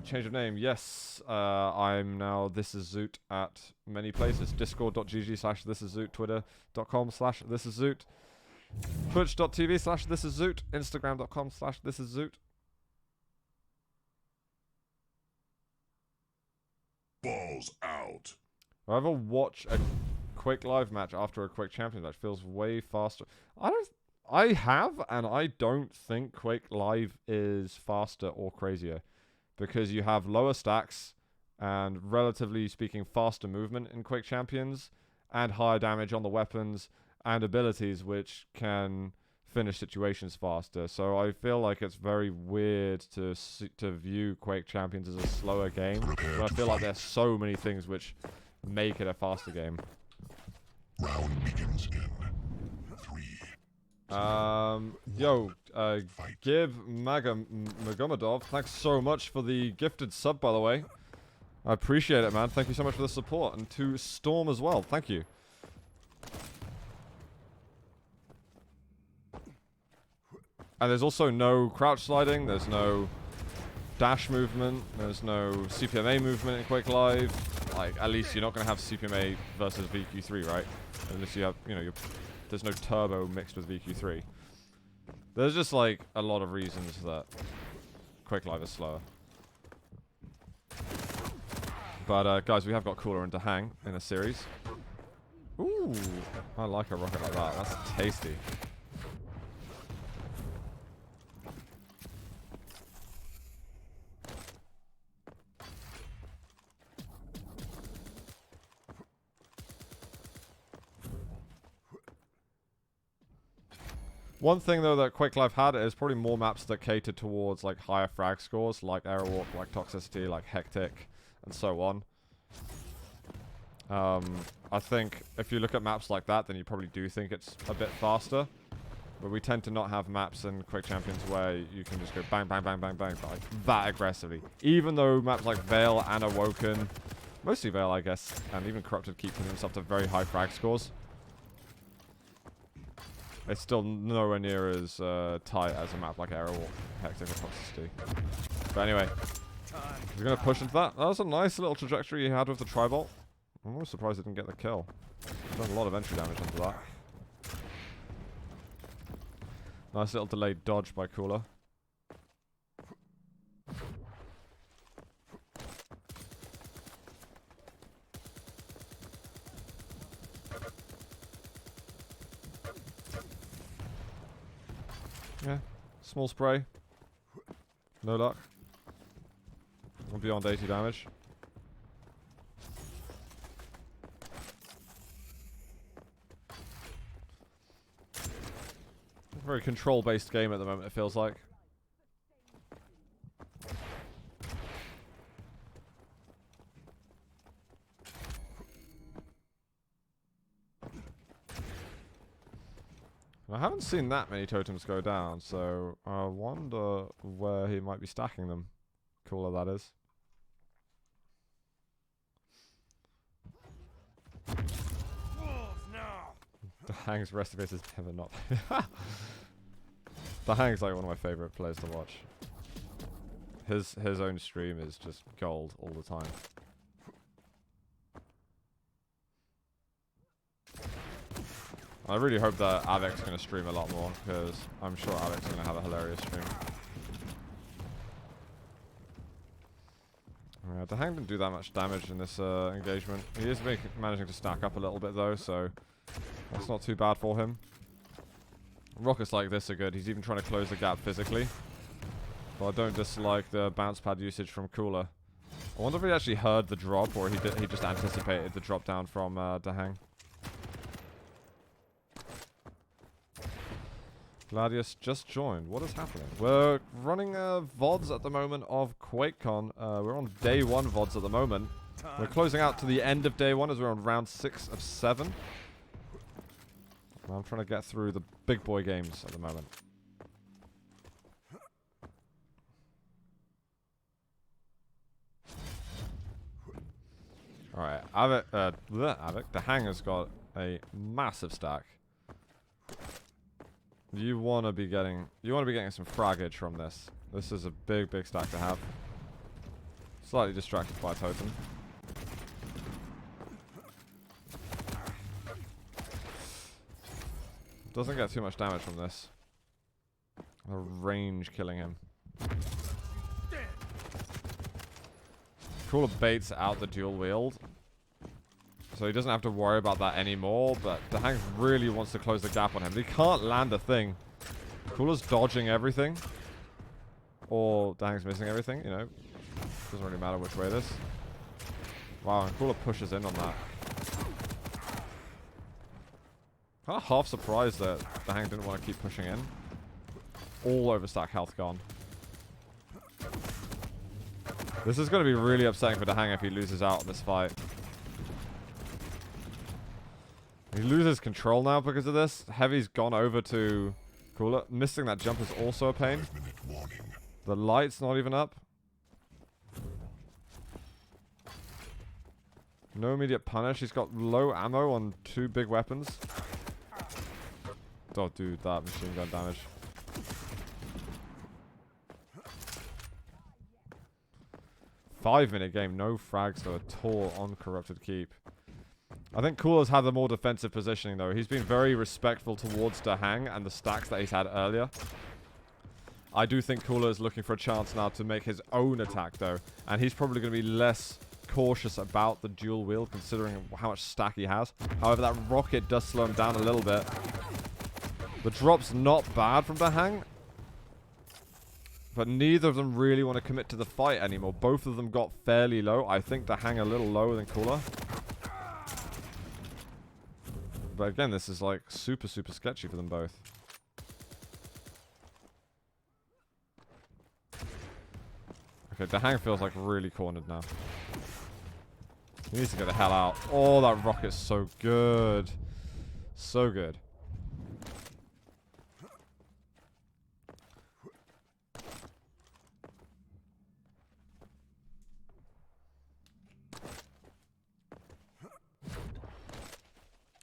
Change of name. Yes. I'm now This Is Zoot at many places. Discord.gg/thisiszoot, Twitter.com/thisiszoot, Twitch.tv/thisiszoot, Instagram.com/thisiszoot. Balls out. If I ever watch a Quake Live match after a Quake Champions match, feels way faster. I have, and I don't think Quake Live is faster or crazier, because you have lower stacks and, relatively speaking, faster movement in Quake Champions, and higher damage on the weapons and abilities, which can finish situations faster. So I feel like it's very weird to view Quake Champions as a slower game, but I feel like there's so many things which make it a faster game. Round begins in 3. Give Magomedov, thanks so much for the gifted sub, by the way. I appreciate it, man. Thank you so much for the support. And to Storm as well. Thank you. And there's also no crouch sliding. There's no dash movement. There's no CPMA movement in Quake Live. Like, at least you're not going to have CPMA versus VQ3, right? Unless you have, there's no turbo mixed with VQ3. There's just, like, a lot of reasons that Quake Live is slower. But, guys, we have got Cooler and DaHanG in a series. Ooh, I like a rocket like that. That's tasty. One thing, though, that Quake Live had is probably more maps that cater towards, like, higher frag scores, like Airwalk, like Toxicity, like Hectic, and so on. I think if you look at maps like that, then you probably do think it's a bit faster. But we tend to not have maps in Quake Champions where you can just go bang, bang, bang, bang, bang, like that aggressively. Even though maps like Veil and Awoken, mostly Veil, I guess, and even Corrupted keep putting themselves to very high frag scores. It's still nowhere near as tight as a map like Airwalk, Hectic, or Toxicity. But anyway, he's going to push into that. That was a nice little trajectory he had with the Tri-Bolt. I'm almost surprised he didn't get the kill. He's done a lot of entry damage into that. Nice little delayed dodge by Cooler. Yeah, small spray. No luck. Beyond 80 damage. Very control-based game at the moment, it feels like. I haven't seen that many totems go down, so I wonder where he might be stacking them. Cooler, that is. DaHanG's recipe is never not. DaHanG's like one of my favorite players to watch. His own stream is just gold all the time. I really hope that Avek's going to stream a lot more, because I'm sure Avek's going to have a hilarious stream. Yeah, DaHanG didn't do that much damage in this engagement. He is managing to stack up a little bit though, so that's not too bad for him. Rockets like this are good. He's even trying to close the gap physically. But I don't dislike the bounce pad usage from Cooler. I wonder if he actually heard the drop, or he just anticipated the drop down from DaHanG. Gladius just joined. What is happening? We're running VODs at the moment of QuakeCon. We're on day 1 VODs at the moment. We're closing out to the end of day 1 as we're on round 6 of 7. I'm trying to get through the big boy games at the moment. Alright, DaHanG has got a massive stack. You want to be getting some fraggage from this. This is a big stack to have. Slightly distracted by a totem. Doesn't get too much damage from this. The range killing him. Cooler baits out the dual wield. So he doesn't have to worry about that anymore, but DaHanG really wants to close the gap on him. He can't land a thing. Cooler's dodging everything. Or DaHanG's missing everything, you know. Doesn't really matter which way it is. Wow, and Cooler pushes in on that. Kind of half surprised that DaHanG didn't want to keep pushing in. All overstack health gone. This is going to be really upsetting for DaHanG if he loses out in this fight. He loses control now because of this. Heavy's gone over to Cooler. Missing that jump is also a pain. The light's not even up. No immediate punish. He's got low ammo on 2 big weapons. Oh, dude, that machine gun damage. Five-minute game, no frags though at all on Corrupted Keep. I think Cooler's had the more defensive positioning though. He's been very respectful towards DaHanG and the stacks that he's had earlier. I do think Cooler is looking for a chance now to make his own attack though. And he's probably going to be less cautious about the dual wield considering how much stack he has. However, that rocket does slow him down a little bit. The drop's not bad from DaHanG. But neither of them really want to commit to the fight anymore. Both of them got fairly low. I think DaHanG a little lower than Cooler. But again, this is like super, super sketchy for them both. Okay, DaHanG feels like really cornered now. He needs to get the hell out. Oh, that rocket's so good. So good.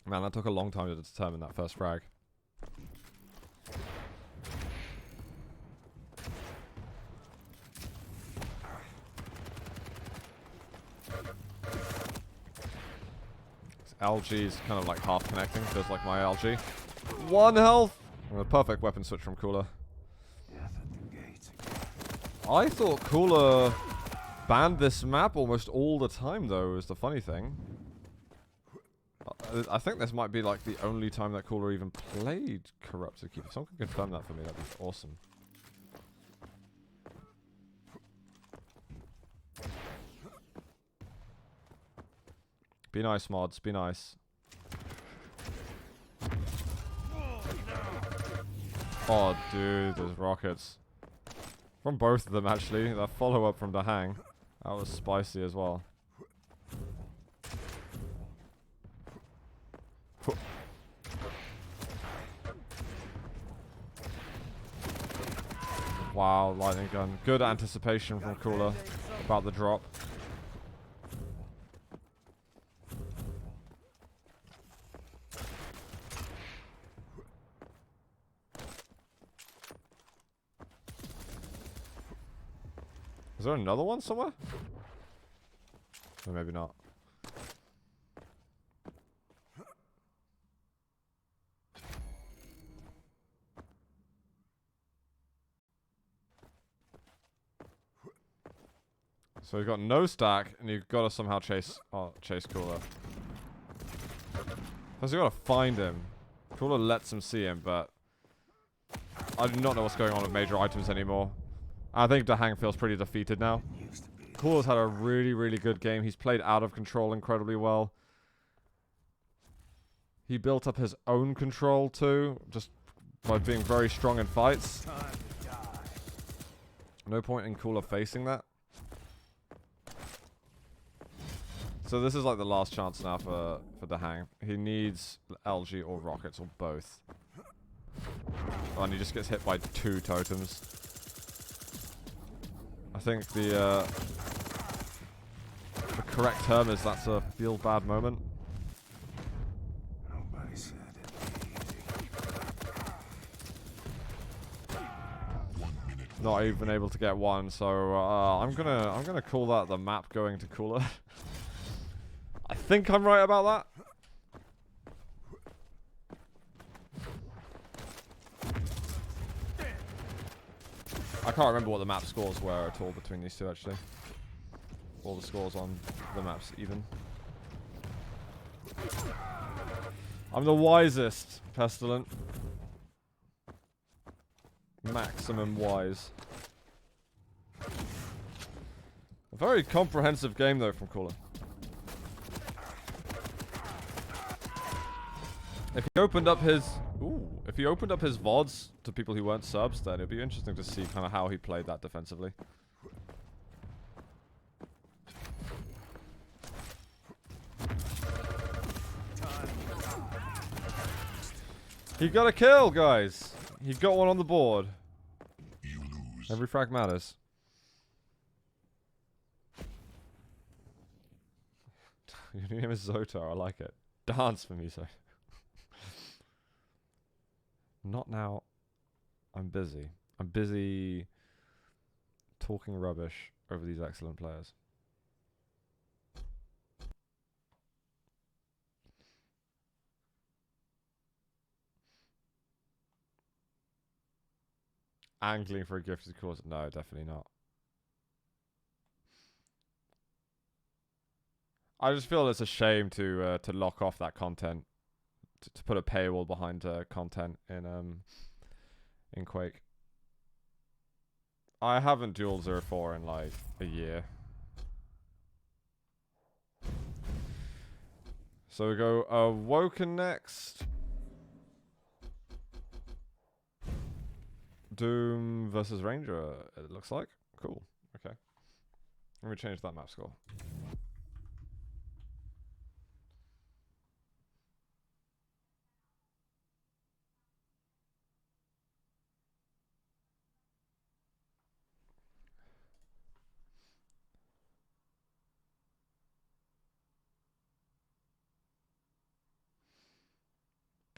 Man, that took a long time to determine that first frag. This LG is kind of like half connecting, feels like my LG. 1 health! And a perfect weapon switch from Cooler. I thought Cooler banned this map almost all the time though, is the funny thing. I think this might be like the only time that Cooler even played Corrupted Keep. If someone can confirm that for me, that'd be awesome. Be nice, mods. Be nice. Oh, dude, those rockets. From both of them, actually. That follow-up from DaHanG. That was spicy as well. Wow, lightning gun. Good anticipation from Cooler about the drop. Is there another one somewhere? Or maybe not. So you've got no stack, and you've got to somehow chase Cooler. Plus you got to find him. Cooler lets him see him, but I do not know what's going on with major items anymore. I think DaHanG feels pretty defeated now. Cooler's had a really, really good game. He's played out of control incredibly well. He built up his own control too, just by being very strong in fights. No point in Cooler facing that. So this is like the last chance now for DaHanG. He needs LG or rockets or both. Oh, and he just gets hit by 2 totems. I think the correct term is that's a feel bad moment. Nobody said it. not even able to get one. So I'm gonna call that the map going to cooler. I think I'm right about that. I can't remember what the map scores were at all between these two, actually. All the scores on the maps even. I'm the wisest, Pestilent. Maximum wise. A very comprehensive game, though, from Cooler. If he opened up his... if he opened up his VODs to people who weren't subs, then it'd be interesting to see kind of how he played that defensively. He got a kill, guys. He got one on the board. You lose. Every frag matters. Your name is Zotar. I like it. Dance for me, so. Not now. I'm busy. I'm busy talking rubbish over these excellent players. Angling for a gifted cause? No, definitely not. I just feel it's a shame to lock off that content, to put a paywall behind content in Quake. I haven't dueled 04 in like a year. So we go Awoken next. Doom versus Ranger, it looks like. Cool. Okay. Let me change that map score.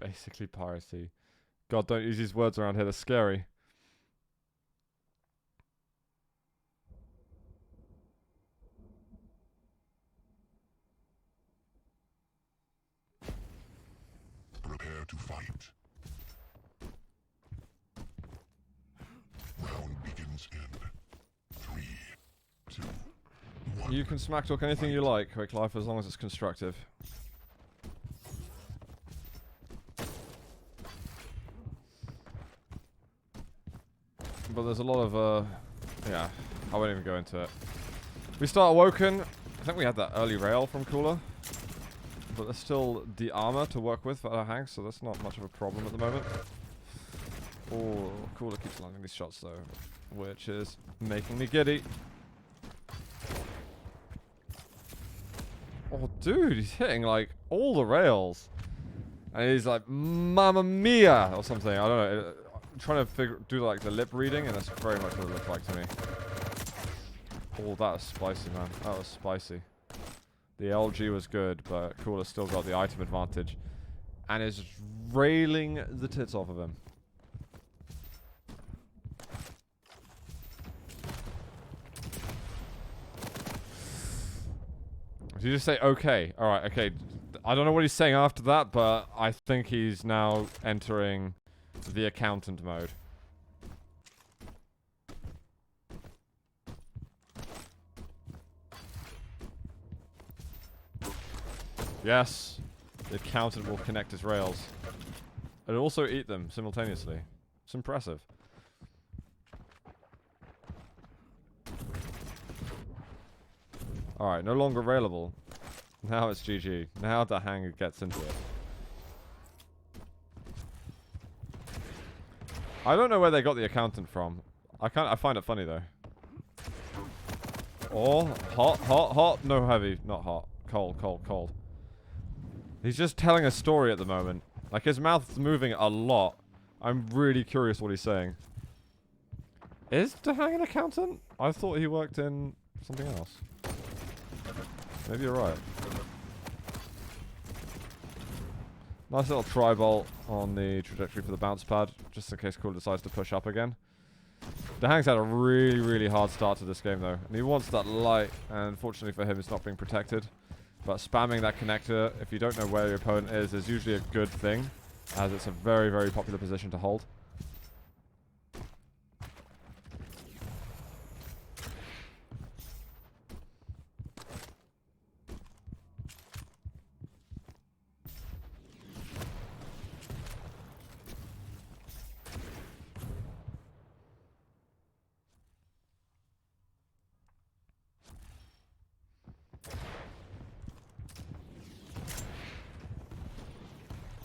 Basically piracy. God, don't use these words around here, they're scary. Prepare to fight. Round begins in 3, 2, 1. You can smack talk anything you like, Quick Life, as long as it's constructive. But there's a lot of, yeah, I won't even go into it. We start Awoken. I think we had that early rail from Cooler. But there's still the armor to work with for DaHanG, so that's not much of a problem at the moment. Oh, Cooler keeps landing these shots though, which is making me giddy. Oh, dude, he's hitting like all the rails. And he's like, Mamma Mia! Or something, I don't know. I'm trying to do like the lip reading, and that's very much what it looked like to me. Oh, that was spicy, man. That was spicy. The LG was good, but Cooler still got the item advantage. And is railing the tits off of him. Did you just say okay? Alright, okay. I don't know what he's saying after that, but I think he's now entering the accountant mode. Yes, the accountant will connect his rails. And also eat them simultaneously. It's impressive. Alright, no longer railable. Now it's GG. Now DaHanG gets into it. I don't know where they got the accountant from. I find it funny though. Oh, hot, hot, hot. No, heavy. Not hot. Cold, cold, cold. He's just telling a story at the moment. Like, his mouth's moving a lot. I'm really curious what he's saying. Is DaHanG an accountant? I thought he worked in something else. Maybe you're right. Nice little tri-bolt on the trajectory for the bounce pad, just in case Cooler decides to push up again. DaHanG's had a really, really hard start to this game, though. And he wants that light, and unfortunately for him, it's not being protected. But spamming that connector, if you don't know where your opponent is usually a good thing, as it's a very, very popular position to hold.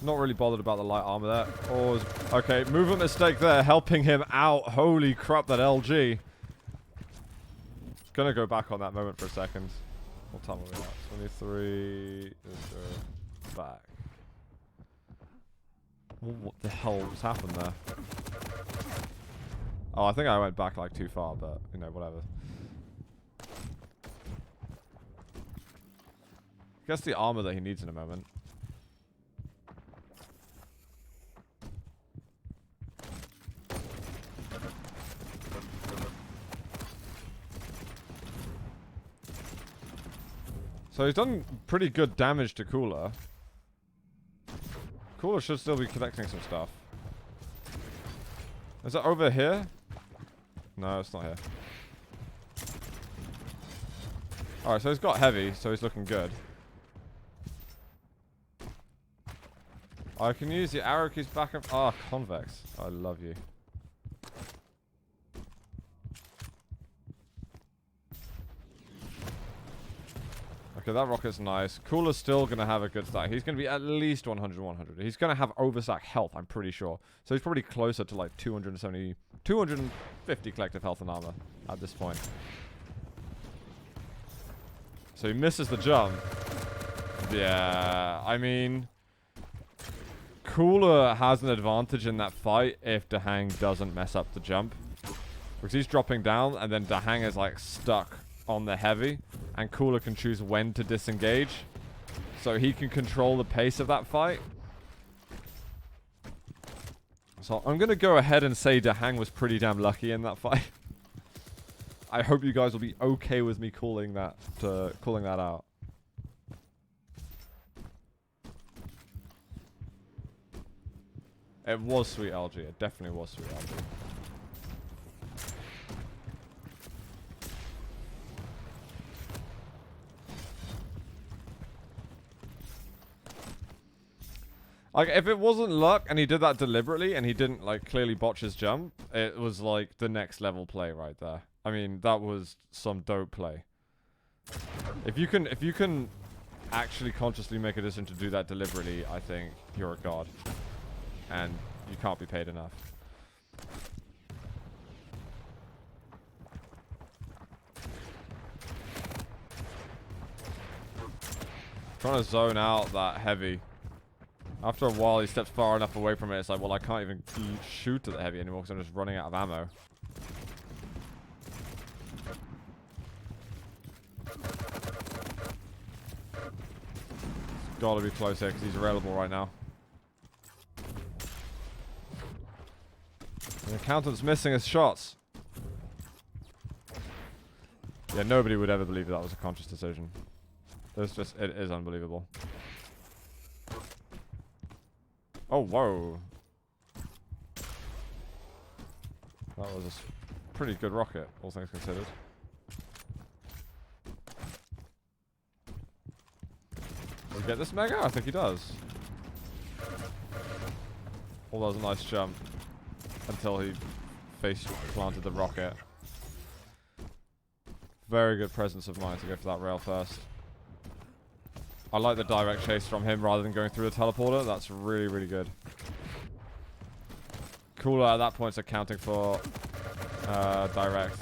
Not really bothered about the light armor there. Oh, okay, movement mistake there, helping him out. Holy crap, that LG. Gonna go back on that moment for a second. What time are we at? 23. Let's go back. What the hell just happened there? Oh, I think I went back like too far, but you know, whatever. Gets the armor that he needs in a moment. So he's done pretty good damage to Cooler. Cooler should still be collecting some stuff. Is it over here? No, it's not here. Alright, so he's got heavy, so he's looking good. I can use the arrow keys back up. Ah, convex. I love you. Okay, that rocket's nice. Cooler's still going to have a good stack. He's going to be at least 100, 100. He's going to have overstack health, I'm pretty sure. So he's probably closer to like 270, 250 collective health and armor at this point. So he misses the jump. Yeah, I mean... Cooler has an advantage in that fight if DaHanG doesn't mess up the jump. Because he's dropping down and then DaHanG is like stuck on the heavy. And Cooler can choose when to disengage. So he can control the pace of that fight. So I'm going to go ahead and say DaHanG was pretty damn lucky in that fight. I hope you guys will be okay with me calling that out. It was sweet LG. It definitely was sweet LG. Like, if it wasn't luck and he did that deliberately and he didn't, like, clearly botch his jump, it was, like, the next level play right there. I mean, that was some dope play. If you can actually consciously make a decision to do that deliberately, I think you're a god. And you can't be paid enough. Trying to zone out that heavy. After a while, he steps far enough away from it. It's like, well, I can't even shoot at the heavy anymore because I'm just running out of ammo. It's got to be close here because he's available right now. The accountant's missing his shots. Yeah, nobody would ever believe that was a conscious decision. It's just, it is unbelievable. Oh, whoa. That was a pretty good rocket, all things considered. Does he get this mega? I think he does. Oh, that was a nice jump. Until he face planted the rocket. Very good presence of mind to go for that rail first. I like the direct chase from him rather than going through the teleporter. That's really, really good. Cooler at that point is accounting for direct.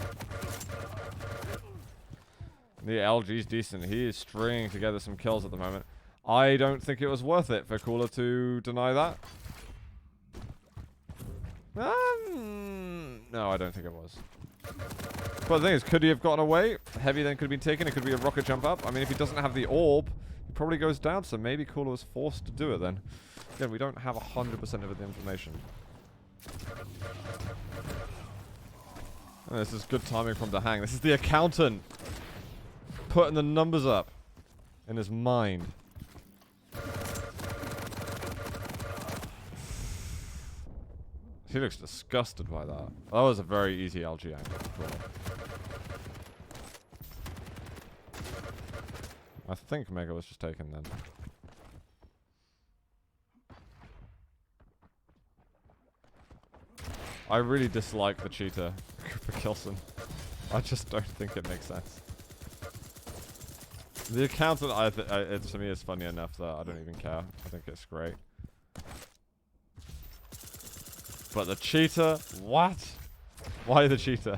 The LG's decent. He is stringing together some kills at the moment. I don't think it was worth it for Cooler to deny that. No, I don't think it was. But the thing is, could he have gotten away? Heavy then could have been taken. It could be a rocket jump up. I mean, if he doesn't have the orb, he probably goes down. So maybe Cooler was forced to do it then. Again, we don't have 100% of the information. Oh, this is good timing from DaHanG. This is the accountant putting the numbers up in his mind. He looks disgusted by that. That was a very easy LG angle. Cool. I think Mega was just taken then. I really dislike the cheater for Kilson. I just don't think it makes sense. The accountant, to me, is funny enough that I don't even care. I think it's great. But the cheater, what? Why the cheater?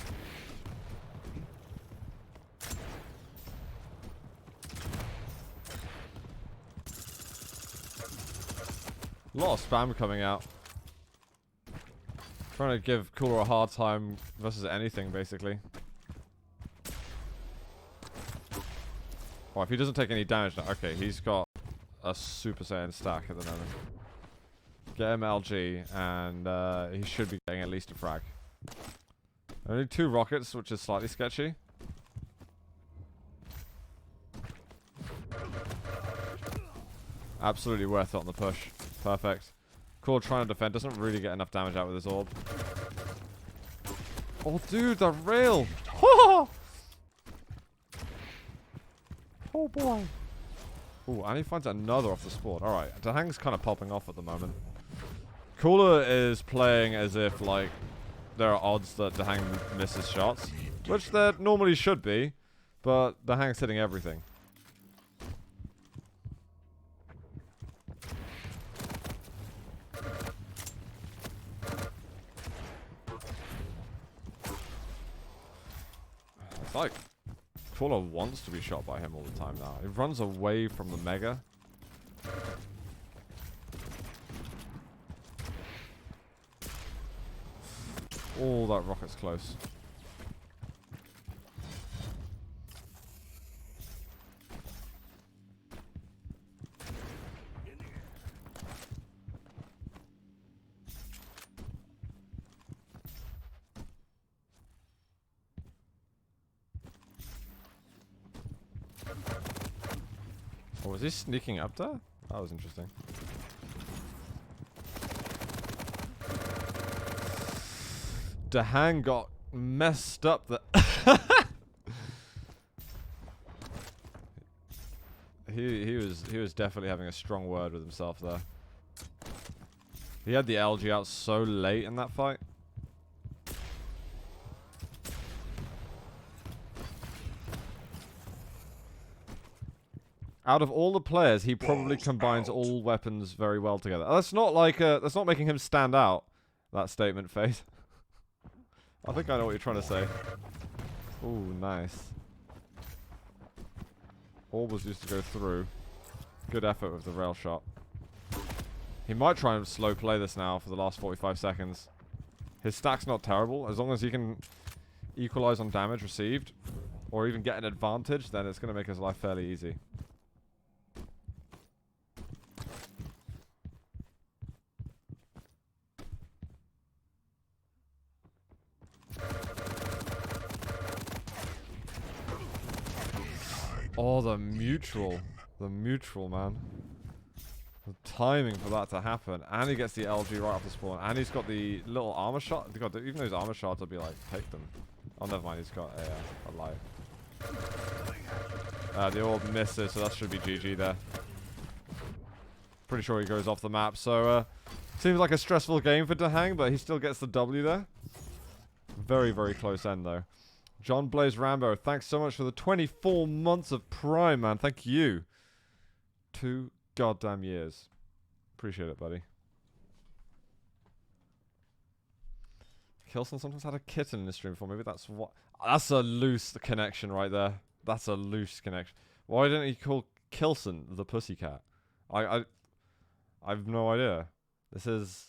A lot of spam coming out. Trying to give Cooler a hard time versus anything, basically. Well, if he doesn't take any damage now. Okay, he's got a Super Saiyan stack at the moment. Get him LG, and he should be getting at least a frag. Only 2 rockets, which is slightly sketchy. Absolutely worth it on the push. Perfect. Cool, trying to defend. Doesn't really get enough damage out with his orb. Oh, dude, the rail! Oh, boy. Ooh, and he finds another off the spawn. Alright, DaHanG's kind of popping off at the moment. Cooler is playing as if, like, there are odds that DaHanG misses shots. Which there normally should be. But DaHanG's hitting everything. It's like Cooler wants to be shot by him all the time now. He runs away from the Mega. Oh, that rocket's close. Oh, was he sneaking up there? That was interesting. DaHanG got messed up the he was definitely having a strong word with himself there. He had the LG out so late in that fight. Out of all the players, he probably combines all weapons very well together. That's not like that's not making him stand out. That statement, Faith. I think I know what you're trying to say. Ooh, nice. Orb was used to go through. Good effort with the rail shot. He might try and slow play this now for the last 45 seconds. His stack's not terrible. As long as he can equalize on damage received, or even get an advantage, then it's going to make his life fairly easy. Oh, the mutual, man. The timing for that to happen, and he gets the LG right off the spawn, and he's got the little armor shot. Even those armor shots will be like, take them. Oh, never mind, he's got a life. The orb misses, so that should be GG there. Pretty sure he goes off the map, so seems like a stressful game for DaHanG, but he still gets the W there. Very, very close end though. John Blaze Rambo, thanks so much for the 24 months of Prime, man. Thank you. 2 goddamn years. Appreciate it, buddy. Kilson sometimes had a kitten in the stream before. Maybe that's what... That's a loose connection right there. That's a loose connection. Why didn't he call Kilson the pussycat? I've no idea. This is...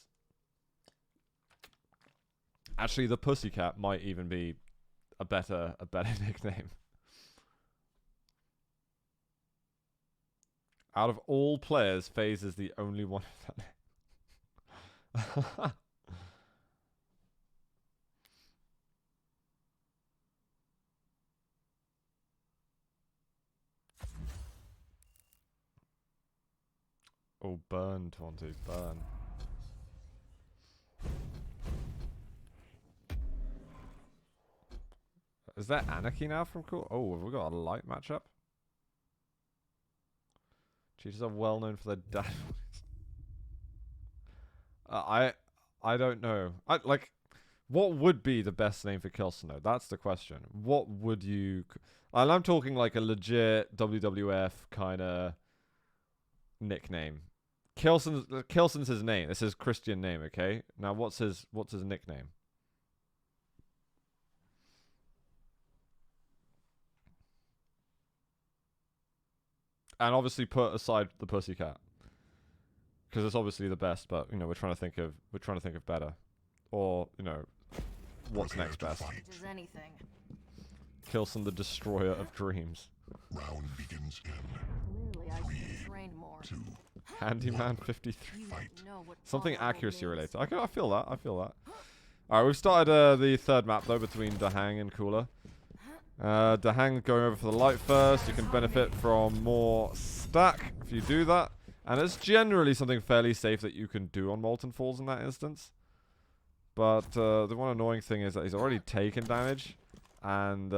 Actually, the pussycat might even be a better nickname. Out of all players, FaZe is the only one of that. Oh, burn, Taunty, burn. Is that Anarchy now from Cool? Oh, have we got a light matchup? Cheaters are well known for their dad. I don't know. What would be the best name for Kilson though? That's the question. What would you? And I'm talking like a legit WWF kind of nickname. Kilson's his name. It's his Christian name. Okay. Now what's his nickname? And obviously put aside the Pussycat, because it's obviously the best. But you know we're trying to think of better, or you know what's next best. Anything. Kilson the Destroyer of Dreams. Round begins in Clearly, I should have trained more. 2. Handyman 53. You Fight. know what Something possible accuracy means. related. I feel that. Alright, we've started the third map though between DaHanG and Cooler. DaHanG going over for the light first. You can benefit from more stack if you do that. And it's generally something fairly safe that you can do on Molten Falls in that instance. But the one annoying thing is that he's already taken damage. And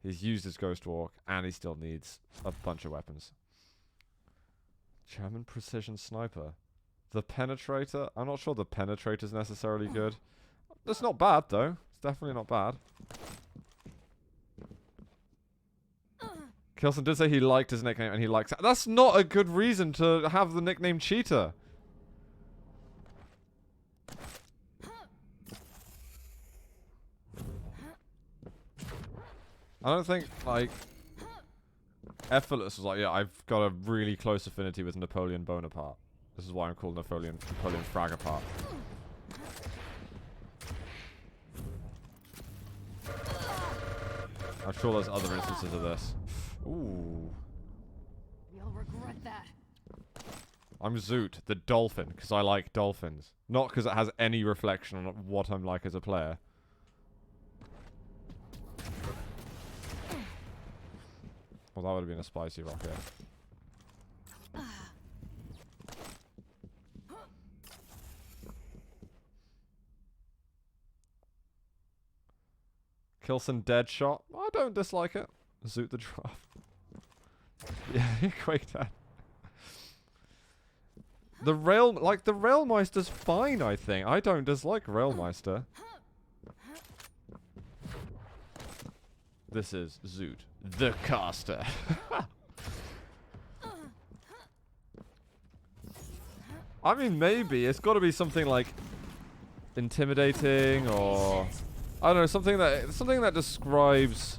he's used his Ghost Walk. And he still needs a bunch of weapons. German Precision Sniper. The Penetrator. I'm not sure the Penetrator's necessarily good. It's not bad though. It's definitely not bad. Kilson did say he liked his nickname and he likes it. That's not a good reason to have the nickname Cheater. I don't think, like, Effortless was like, yeah, I've got a really close affinity with Napoleon Bonaparte. This is why I'm called Napoleon Fragapart. I'm sure there's other instances of this. Ooh. You'll regret that. I'm Zoot, the dolphin, because I like dolphins. Not because it has any reflection on what I'm like as a player. Well, that would have been a spicy rocket. Kilson dead shot. I don't dislike it. Zoot the draft. Yeah, Quake Dad. The Railmeister's fine, I think. I don't dislike Railmeister. This is Zoot, the caster. I mean, maybe. It's got to be something like intimidating or... I don't know, something that describes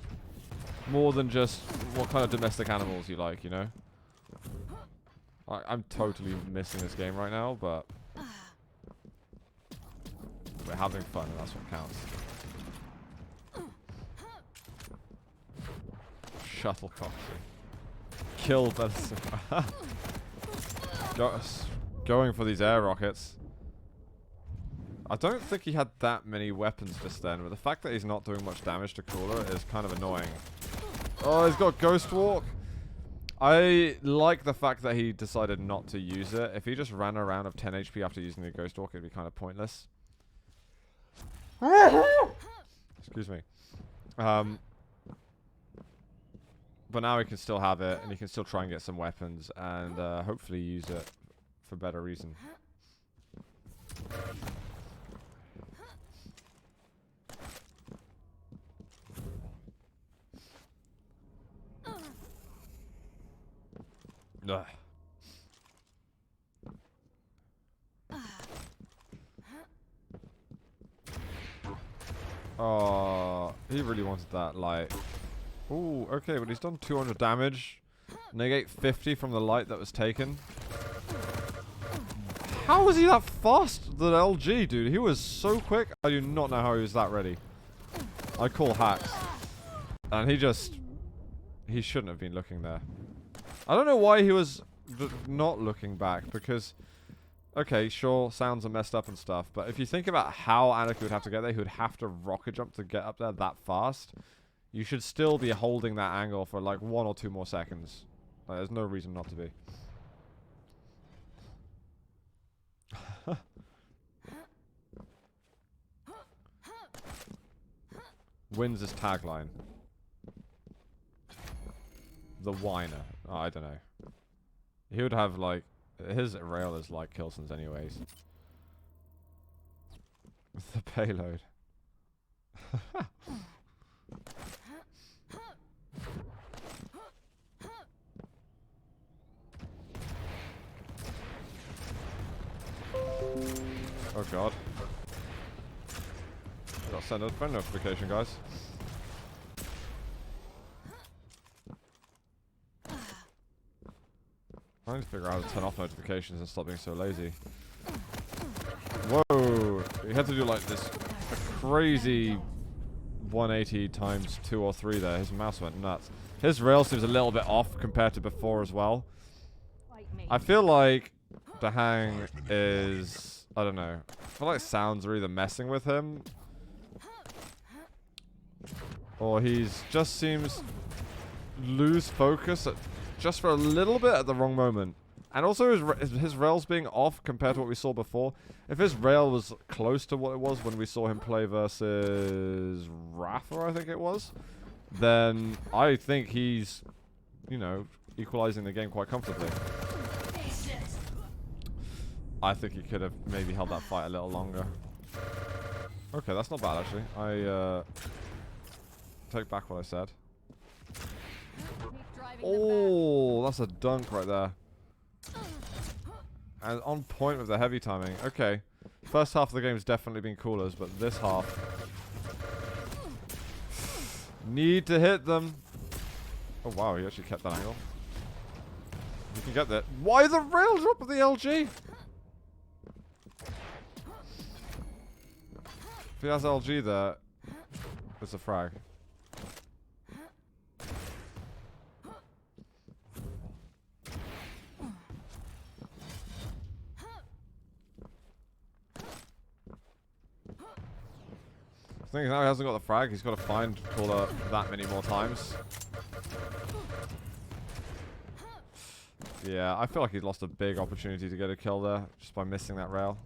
more than just what kind of domestic animals you like, you know? I'm totally missing this game right now, but we're having fun and that's what counts. Shuttlecock. Kill Benson. Going for these air rockets. I don't think he had that many weapons just then, but the fact that he's not doing much damage to Cooler is kind of annoying. Oh, he's got Ghost Walk. I like the fact that he decided not to use it. If he just ran around of 10 HP after using the Ghost Walk, it'd be kind of pointless. Excuse me. But now he can still have it, and he can still try and get some weapons, and hopefully use it for better reason. Ugh. Oh, he really wanted that light. Ooh, okay, but he's done 200 damage. Negate 50 from the light that was taken. How was he that fast, the LG, dude? He was so quick. I do not know how he was that ready. I call hacks. And he shouldn't have been looking there. I don't know why he was not looking back, because, okay, sure, sounds are messed up and stuff, but if you think about how Anarchy would have to get there, he would have to rocket jump to get up there that fast. You should still be holding that angle for like 1 or 2 more seconds. Like, there's no reason not to be. wins this tagline? The whiner. Oh, I don't know. He would have like his rail is like Kilson's anyways. The payload. Oh god. Gotta send a friend notification, guys. I need to figure out how to turn off notifications and stop being so lazy. Whoa! You had to do like this crazy 180 times 2 or 3 there. His mouse went nuts. His rail seems a little bit off compared to before as well. I feel like DaHanG is... I don't know. I feel like sounds are either messing with him, or he's just seems lose focus at, just for a little bit at the wrong moment. And also his rail's being off compared to what we saw before. If his rail was close to what it was when we saw him play versus Rafa, I think it was, then I think he's, you know, equalizing the game quite comfortably. I think he could have maybe held that fight a little longer. Okay, that's not bad actually. I take back what I said. Oh, that's a dunk right there. And on point with the heavy timing. Okay. First half of the game's definitely been coolers, but this half... need to hit them. Oh wow, he actually kept that angle. You can get that. Why the rail drop of the LG? If he has LG there, it's a frag. The thing is, now he hasn't got the frag, he's got to find Cooler that many more times. Yeah, I feel like he's lost a big opportunity to get a kill there, just by missing that rail.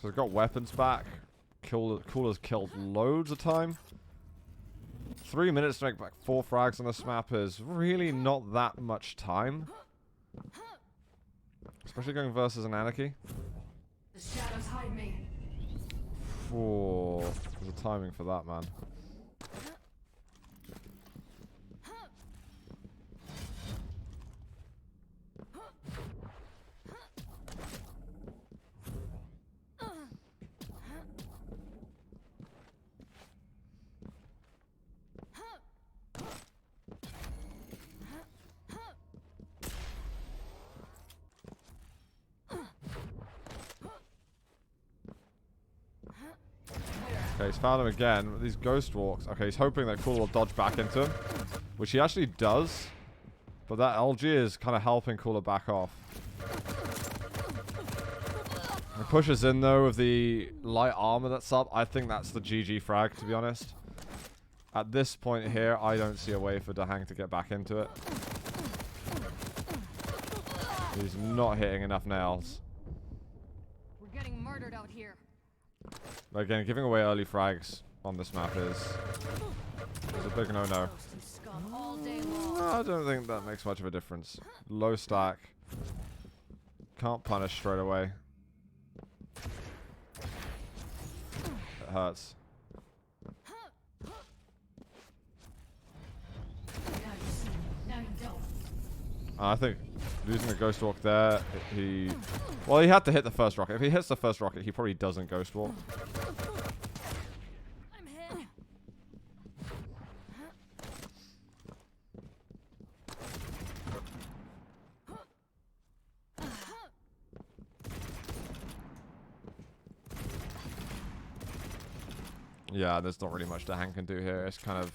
So he's got weapons back. Cooler's killed loads of time. 3 minutes to make back 4 frags on this map is really not that much time. Especially going versus an Anarchy. The shadows hide me. Oh, there's a timing for that, man. Okay, he's found him again. These ghost walks. Okay, he's hoping that Cooler will dodge back into him, which he actually does. But that LG is kind of helping Cooler back off. He pushes in though with the light armor that's up. I think that's the GG frag, to be honest. At this point here, I don't see a way for DaHanG to get back into it. He's not hitting enough nails. We're getting murdered out here. Again, giving away early frags on this map is a big no-no. Scum all day long. I don't think that makes much of a difference. Low stack. Can't punish straight away. It hurts. Now you don't. I think losing the ghost walk there, well, he had to hit the first rocket. If he hits the first rocket, he probably doesn't ghost walk. I'm hit. Yeah, there's not really much DaHanG can do here. It's kind of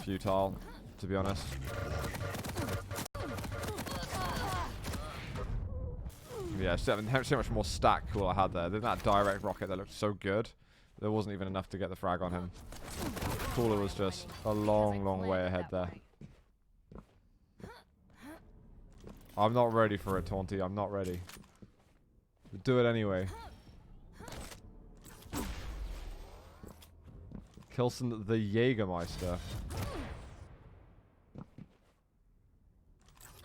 futile, to be honest. Yeah, so much more stack cool I had there. Then that direct rocket that looked so good. There wasn't even enough to get the frag on him. Cooler was just a long, long way ahead there. I'm not ready for it, Taunty. I'm not ready. But do it anyway. Kilson the Jägermeister.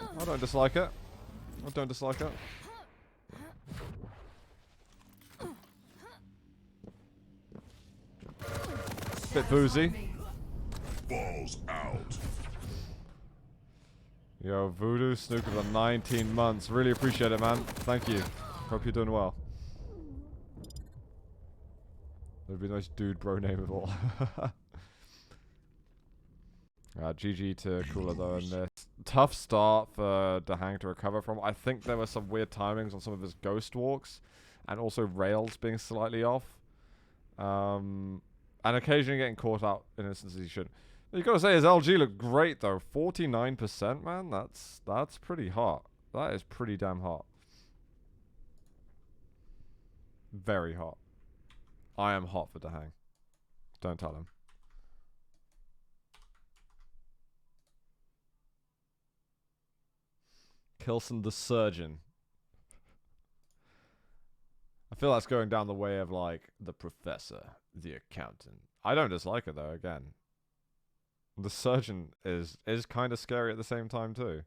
I don't dislike it. I don't dislike it. Bit boozy. Balls out. Yo, Voodoo Snooker for 19 months. Really appreciate it, man. Thank you. Hope you're doing well. That'd be a nice dude bro name of all. GG to Cooler though in this. Tough start for DaHanG to recover from. I think there were some weird timings on some of his ghost walks. And also rails being slightly off. And occasionally getting caught out in instances he shouldn't. You gotta say his LG looked great though. 49%, man. That's pretty hot. That is pretty damn hot. Very hot. I am hot for DaHanG. Don't tell him. Kilson the Surgeon. I feel that's going down the way of like the Professor, the Accountant. I don't dislike it though, again. The Surgeon is kind of scary at the same time too.